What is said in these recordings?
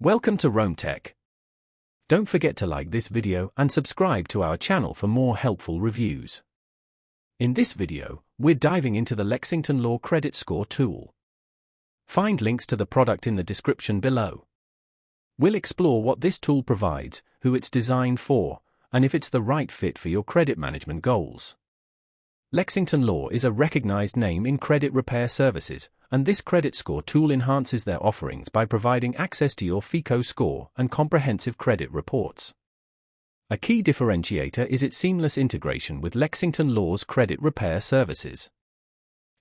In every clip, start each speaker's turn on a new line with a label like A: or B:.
A: Welcome to Rome Tech. Don't forget to like this video and subscribe to our channel for more helpful reviews. In this video, we're diving into the Lexington Law Credit Score tool. Find links to the product in the description below. We'll explore what this tool provides, who it's designed for, and if it's the right fit for your credit management goals. Lexington Law is a recognized name in credit repair services, and this credit score tool enhances their offerings by providing access to your FICO score and comprehensive credit reports. A key differentiator is its seamless integration with Lexington Law's credit repair services.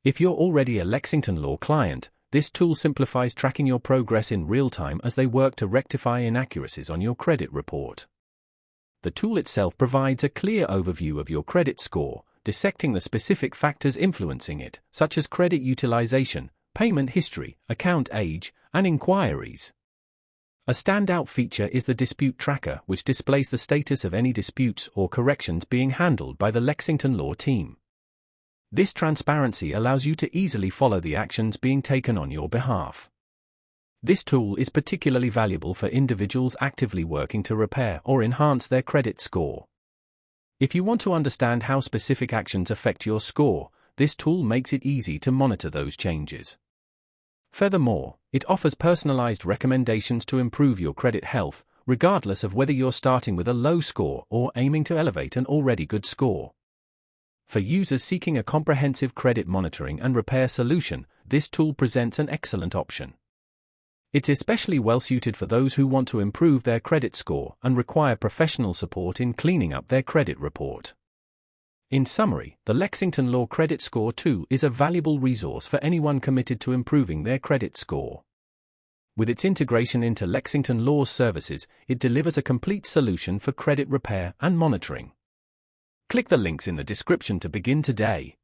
A: If you're already a Lexington Law client, this tool simplifies tracking your progress in real time as they work to rectify inaccuracies on your credit report. The tool itself provides a clear overview of your credit score, dissecting the specific factors influencing it, such as credit utilization, payment history, account age, and inquiries. A standout feature is the dispute tracker, which displays the status of any disputes or corrections being handled by the Lexington Law team. This transparency allows you to easily follow the actions being taken on your behalf. This tool is particularly valuable for individuals actively working to repair or enhance their credit score. If you want to understand how specific actions affect your score, this tool makes it easy to monitor those changes. Furthermore, it offers personalized recommendations to improve your credit health, regardless of whether you're starting with a low score or aiming to elevate an already good score. For users seeking a comprehensive credit monitoring and repair solution, this tool presents an excellent option. It's especially well-suited for those who want to improve their credit score and require professional support in cleaning up their credit report. In summary, the Lexington Law Credit Score tool is a valuable resource for anyone committed to improving their credit score. With its integration into Lexington Law's services, it delivers a complete solution for credit repair and monitoring. Click the links in the description to begin today.